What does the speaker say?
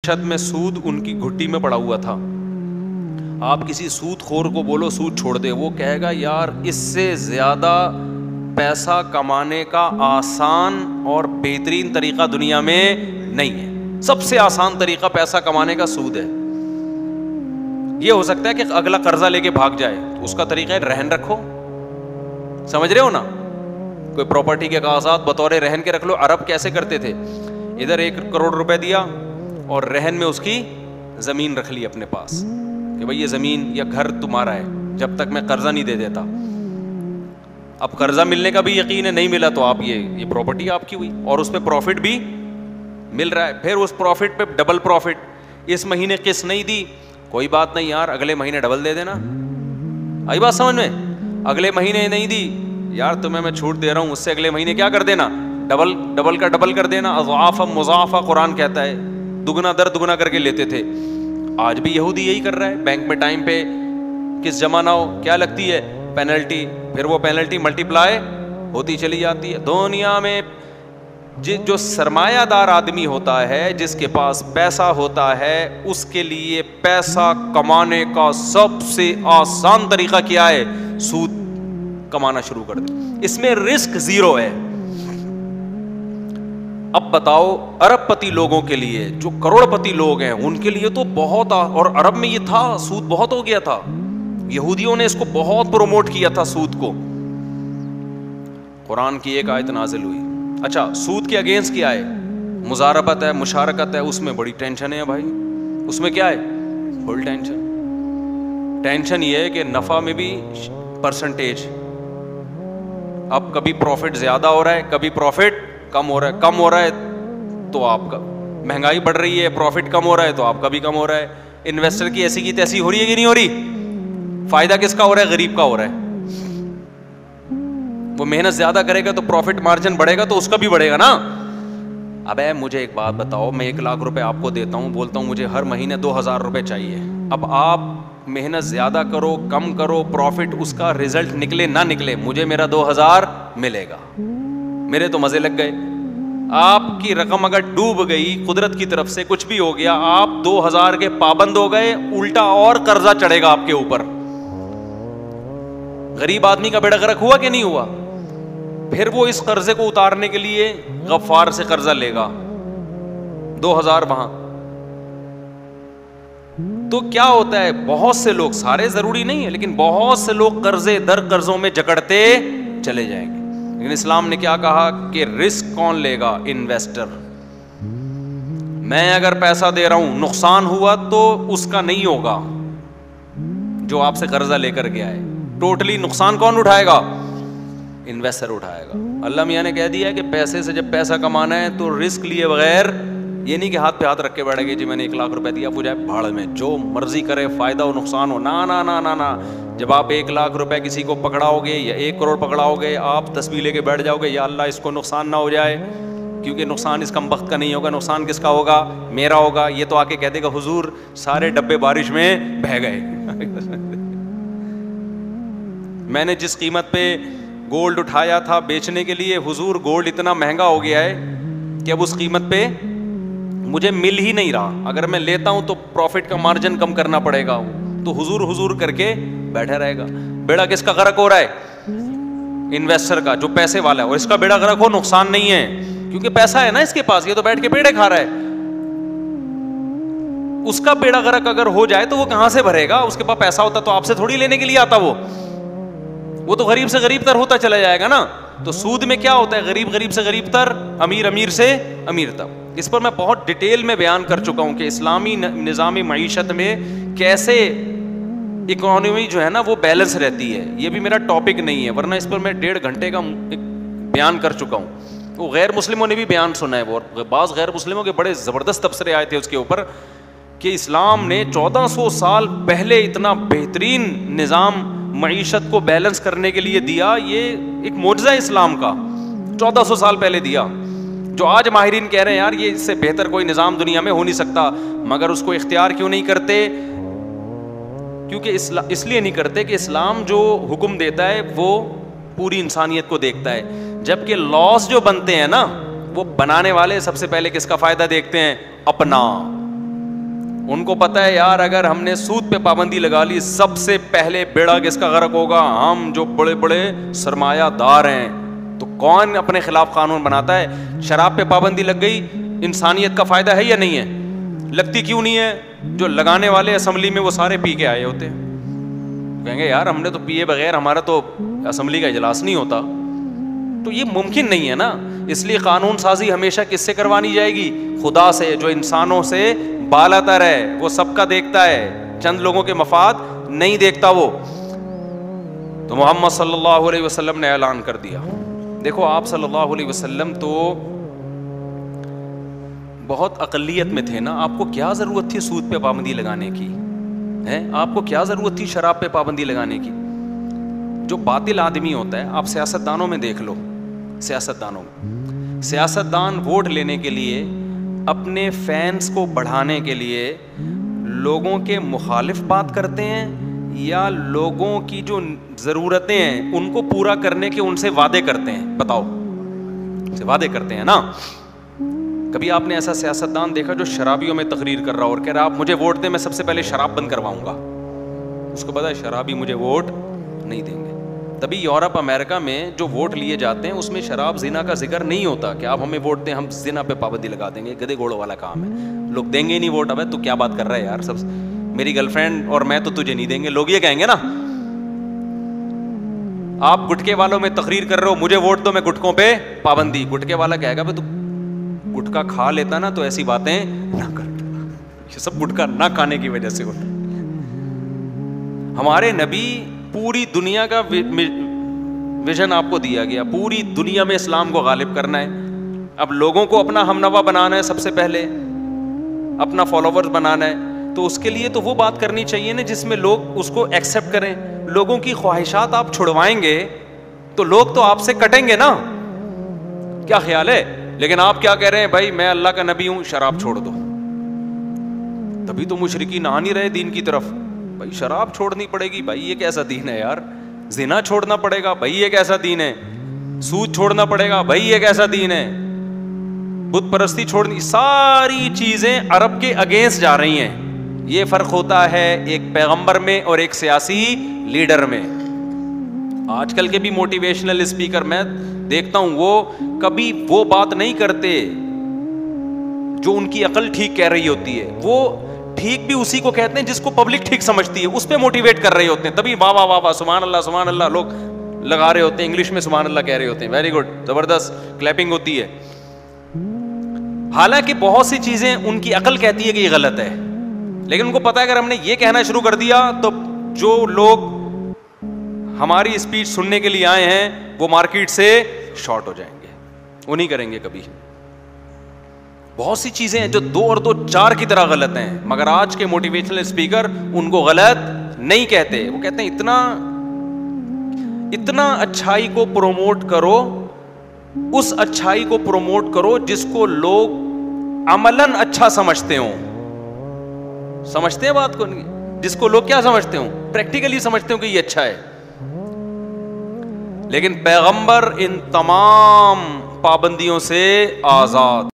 معیشت میں سود ان کی گھٹی میں پڑا ہوا تھا. آپ کسی سود خور کو بولو سود چھوڑ دے, وہ کہے گا یار اس سے زیادہ پیسہ کمانے کا آسان اور بہترین طریقہ دنیا میں نہیں ہے. سب سے آسان طریقہ پیسہ کمانے کا سود ہے. یہ ہو سکتا ہے کہ اگلا قرضہ لے کے بھاگ جائے, اس کا طریقہ ہے رہن رکھو. سمجھ رہے ہو نا, کوئی پراپرٹی کے کاغذات بطور رہن کے رکھ لو. عرب کیسے کرتے تھے, ادھر 1 کروڑ روپے دیا اور رہن میں اس کی زمین رکھ لی اپنے پاس کہ بھائی یہ زمین یا گھر تمہارا ہے جب تک میں قرضہ نہیں دے دیتا. اب قرضہ ملنے کا بھی یقین ہے, نہیں ملا تو آپ یہ پراپرٹی آپ کی ہوئی اور اس پہ پروفٹ بھی مل رہا ہے. پھر اس پروفٹ پہ ڈبل پروفٹ. اس مہینے قسط نہیں دی, کوئی بات نہیں یار اگلے مہینے ڈبل دے دینا. آئی بات سمجھ میں؟ اگلے مہینے نہیں دی یار تمہیں میں چھوٹ دے رہا ہوں, اس سے اگلے مہینے کیا کر دینا, ڈبل کا ڈبل کر دینا. اضعافا مضاعفا قرآن کہتا ہے, دگنا در دگنا کر کے لیتے تھے. آج بھی یہودی یہی کر رہا ہے. بینک میں ٹائم پہ کس جمع نہ ہو کیا لگتی ہے, پینلٹی. پھر وہ پینلٹی ملٹیپلائی ہوتی چلی جاتی ہے. دنیا میں جو سرمایہ دار آدمی ہوتا ہے, جس کے پاس پیسہ ہوتا ہے, اس کے لیے پیسہ کمانے کا سب سے آسان طریقہ کیا ہے, سود کمانا شروع کر دے. اس میں رسک زیرو ہے. اب بتاؤ ارب پتی لوگوں کے لیے, جو کروڑ پتی لوگ ہیں ان کے لیے تو بہت, اور عرب میں یہ تھا, سود بہت ہو گیا تھا. یہودیوں نے اس کو بہت پروموٹ کیا تھا سود کو. قرآن کی ایک آیت نازل ہوئی. اچھا سود کے اگینسٹ کیا ہے, مزاربت ہے, مشارکت ہے. اس میں بڑی ٹینشن ہے بھائی. اس میں کیا ہے, فل ٹینشن یہ ہے کہ نفع میں بھی پرسنٹیج. اب کبھی پروفٹ زیادہ ہو رہا ہے, کبھی پروفٹ کم ہو رہا ہے تو آپ کا مہنگائی بڑھ رہی ہے, پروفٹ کم ہو رہا ہے تو آپ کا بھی کم ہو رہا ہے. انویسٹر کی ایسی کی تیسی ہو رہی ہے کہ نہیں ہو رہی, فائدہ کس کا ہو رہا ہے, غریب کا ہو رہا ہے. وہ محنت زیادہ کرے گا تو پروفٹ مارجن بڑھے گا تو اس کا بھی بڑھے گا نا. اب مجھے ایک بات بتاؤ, میں 1 لاکھ روپے آپ کو دیتا ہوں, بولتا ہوں مجھے ہر مہینے 2000 روپے چاہیے. اب آپ محنت زیادہ کرو کم کرو, پروفٹ اس کا رزلٹ نکلے نہ نکلے, مجھے میرا 2000 ملے گا. میرے تو مزے لگ گئے. آپ کی رقم اگر ڈوب گئی, قدرت کی طرف سے کچھ بھی ہو گیا, آپ 2000 کے پابند ہو گئے, الٹا اور قرضہ چڑھے گا آپ کے اوپر. غریب آدمی کا بیڑا غرق ہوا کہ نہیں ہوا؟ پھر وہ اس قرضے کو اتارنے کے لیے غفار سے قرضہ لے گا, 2000 وہاں. تو کیا ہوتا ہے, بہت سے لوگ, سارے ضروری نہیں ہے لیکن بہت سے لوگ قرضے در قرضوں میں جکڑتے چلے جائیں گے. لیکن اسلام نے کیا کہا کہ رسک کون لے گا, انویسٹر. میں اگر پیسہ دے رہا ہوں, نقصان ہوا تو اس کا نہیں ہوگا جو آپ سے قرضہ لے کر گیا ہے. ٹوٹلی نقصان کون اٹھائے گا, انویسٹر اٹھائے گا. اللہ میاں نے کہہ دیا ہے کہ پیسے سے جب پیسہ کمانا ہے تو رسک لیے بغیر, یہ نہیں کہ ہاتھ پہ ہاتھ رکھ کے بیٹھے گے جی میں نے 1 لاکھ روپے دیا, وہ جائے بھاڑ میں, جو مرضی کرے, فائدہ ہو نقصان ہو, نا نا نا نا نا. جب آپ 1 لاکھ روپے کسی کو پکڑاؤ گے یا 1 کروڑ پکڑاؤ گے, آپ تسبیح لے کے بیٹھ جاؤ گے, یا اللہ اس کو نقصان نہ ہو جائے, کیونکہ نقصان اس کم بخت کا نہیں ہوگا, نقصان کس کا ہوگا, میرا ہوگا. یہ تو آ کے کہہ دے گا حضور سارے ڈبے بارش میں بہہ گئے. میں نے جس قیمت پہ گولڈ اٹھایا تھا بیچنے کے لیے, حضور گولڈ اتنا مہنگا ہو گیا ہے کہ اب اس قیمت پہ مجھے مل ہی نہیں رہا, اگر میں لیتا ہوں تو پروفٹ کا مارجن کم کرنا پڑے گا. تو حضور حضور کر کے بیٹھا رہے گا. بیڑا کس کا غرق ہو رہا ہے, انویسٹر کا, جو پیسے والا ہے. اور اس کا بیڑا غرق ہو, نقصان نہیں ہے کیونکہ پیسہ ہے نا اس کے پاس, یہ تو بیٹھ کے پیڑے کھا رہا ہے. اس کا بیڑا غرق اگر ہو جائے تو وہ کہاں سے بھرے گا, اس کے پاس پیسہ ہوتا تو آپ سے تھوڑی لینے کے لیے آتا, وہ تو غریب سے غریب تر ہوتا چلا جائے گا نا. تو سود میں کیا ہوتا ہے, غریب سے غریب تر, امیر سے امیر تر. اس پر میں بہت ڈیٹیل میں بیان کر چکا ہوں کہ اسلامی نظام معیشت میں کیسے اکانومی جو ہے نا وہ بیلنس رہتی ہے. یہ بھی میرا ٹاپک نہیں ہے, ورنہ اس پر میں 1.5 گھنٹے کا بیان کر چکا ہوں. وہ غیر مسلموں نے بھی بیان سنا ہے, وہ بعض غیر مسلموں کے بڑے زبردست تبصرے آئے تھے اس کے اوپر کہ اسلام نے 1400 سال پہلے اتنا بہترین نظام معیشت کو بیلنس کرنے کے لیے دیا. یہ ایک معجزہ ہے اسلام کا, 1400 سال پہلے دیا, جو آج ماہرین کہہ رہے ہیں یار یہ اس سے بہتر کوئی نظام دنیا میں ہو نہیں سکتا. مگر اس کو اختیار کیوں نہیں کرتے, کیونکہ اس لیے نہیں کرتے کہ اسلام جو حکم دیتا ہے وہ پوری انسانیت کو دیکھتا ہے, جبکہ لاس جو بنتے ہیں نا وہ بنانے والے سب سے پہلے کس کا فائدہ دیکھتے ہیں, اپنا. ان کو پتا ہے یار اگر ہم نے سود پہ پابندی لگا لی سب سے پہلے بیڑا کس کا غرق ہوگا؟ ہم جو بڑے بڑے سرمایہ دار ہیں. تو کون اپنے خلاف قانون بناتا ہے؟ شراب پہ پابندی لگ گئی, انسانیت کا فائدہ ہے یا نہیں ہے؟ لگتی کیوں نہیں ہے؟ جو لگانے والے اسمبلی میں وہ سارے پی کے آئے ہوتے ہیں, کہیں گے یار ہم نے تو پیے بغیر ہمارا تو اسمبلی کا اجلاس نہیں ہوتا. تو یہ ممکن نہیں ہے نا. اس لیے قانون سازی ہمیشہ کس سے کروانی جائے گی؟ خدا سے, جو انسانوں سے بالاتر ہے, وہ سب کا دیکھتا ہے, چند لوگوں کے مفاد نہیں دیکھتا وہ. تو محمد صلی اللہ علیہ وسلم نے اعلان کر دیا. دیکھو آپ صلی اللہ علیہ وسلم تو بہت اقلیت میں تھے نا, آپ کو کیا ضرورت تھی سود پہ پابندی لگانے کی ہے؟ آپ کو کیا ضرورت تھی شراب پہ پابندی لگانے کی؟ جو باطل آدمی ہوتا ہے, آپ سیاستدانوں میں دیکھ لو, سیاستدانوں میں سیاستدان ووٹ لینے کے لیے, اپنے فینس کو بڑھانے کے لیے لوگوں کے مخالف بات کرتے ہیں یا لوگوں کی جو ضرورتیں ہیں ان کو پورا کرنے کے ان سے وعدے کرتے ہیں؟ بتاؤ, وعدے کرتے ہیں نا. کبھی آپ نے ایسا سیاستدان دیکھا جو شرابیوں میں تقریر کر رہا اور کہہ رہا آپ مجھے ووٹ دیں میں سب سے پہلے شراب بند کرواؤں گا؟ اس کو پتا ہے شرابی مجھے ووٹ نہیں دیں گے. تبھی یورپ امریکہ میں جو ووٹ لیے جاتے ہیں اس میں شراب زنا کا ذکر نہیں ہوتا کہ آپ ہمیں ووٹ دیں ہم زنا پہ پابندی لگا دیں گے. گدے گھوڑوں والا کام ہے, لوگ دیں گے ہی نہیں ووٹ. اب تو کیا بات کر رہا ہے یار, سب میری گرل فرینڈ اور میں تو تجھے نہیں دیں گے, لوگ یہ کہیں گے نا. آپ گٹکے والوں میں تقریر کر رہے ہو مجھے ووٹ دو, میں گٹکوں پہ پابندی. گٹکے والا کہے گا تو گٹکا کھا لیتا نا تو ایسی باتیں نہ کر. یہ سب گٹکا نہ کھانے کی وجہ سے ہوتا. ہمارے نبی پوری دنیا کا ویژن آپ کو دیا گیا, پوری دنیا میں اسلام کو غالب کرنا ہے. اب لوگوں کو اپنا ہمنوا بنانا ہے, سب سے پہلے اپنا فالوورز بنانا ہے. تو اس کے لیے تو وہ بات کرنی چاہیے نا جس میں لوگ اس کو ایکسیپٹ کریں. لوگوں کی خواہشات آپ چھڑوائیں گے تو لوگ تو آپ سے کٹیں گے نا. کیا خیال ہے؟ لیکن آپ کیا کہہ رہے ہیں بھائی میں اللہ کا نبی ہوں شراب چھوڑ دو. تبھی تو مشرکین آ نہیں رہے دین کی طرف. بھائی شراب چھوڑنی پڑے گی, بھائی یہ کیسا دین ہے یار. زنا چھوڑنا پڑے گا, بھائی یہ کیسا دین ہے. سود چھوڑنا پڑے گا, بھائی یہ کیسا دین ہے. بت پرستی چھوڑنی, ساری چیزیں عرب کے اگینسٹ جا رہی ہیں. یہ فرق ہوتا ہے ایک پیغمبر میں اور ایک سیاسی لیڈر میں. آج کل کے بھی موٹیویشنل اسپیکر میں دیکھتا ہوں وہ کبھی وہ بات نہیں کرتے جو ان کی عقل ٹھیک کہہ رہی ہوتی ہے. وہ ٹھیک بھی اسی کو کہتے ہیں جس کو پبلک ٹھیک سمجھتی ہے, اس پہ موٹیویٹ کر رہے ہوتے ہیں. تبھی واہ واہ واہ واہ سبحان اللہ لوگ لگا رہے ہوتے ہیں, انگلش میں سبحان اللہ کہہ رہے ہوتے ہیں. ویری گڈ, زبردست, کلیپنگ ہوتی ہے. حالانکہ بہت سی چیزیں ان کی عقل کہتی ہے کہ یہ غلط ہے, لیکن ان کو پتا ہے اگر ہم نے یہ کہنا شروع کر دیا تو جو لوگ ہماری اسپیچ سننے کے لیے آئے ہیں وہ مارکیٹ سے شارٹ ہو جائیں گے, وہ نہیں کریں گے کبھی. بہت سی چیزیں ہیں جو 2 اور 2 4 کی طرح غلط ہیں, مگر آج کے موٹیویشنل اسپیکر ان کو غلط نہیں کہتے. وہ کہتے ہیں اتنا اچھائی کو پروموٹ کرو, اس اچھائی کو پروموٹ کرو جس کو لوگ عملاً اچھا سمجھتے ہوں. سمجھتے ہیں بات کو, جس کو لوگ کیا سمجھتے ہوں, پریکٹیکلی سمجھتے ہوں کہ یہ اچھا ہے. لیکن پیغمبر ان تمام پابندیوں سے آزاد.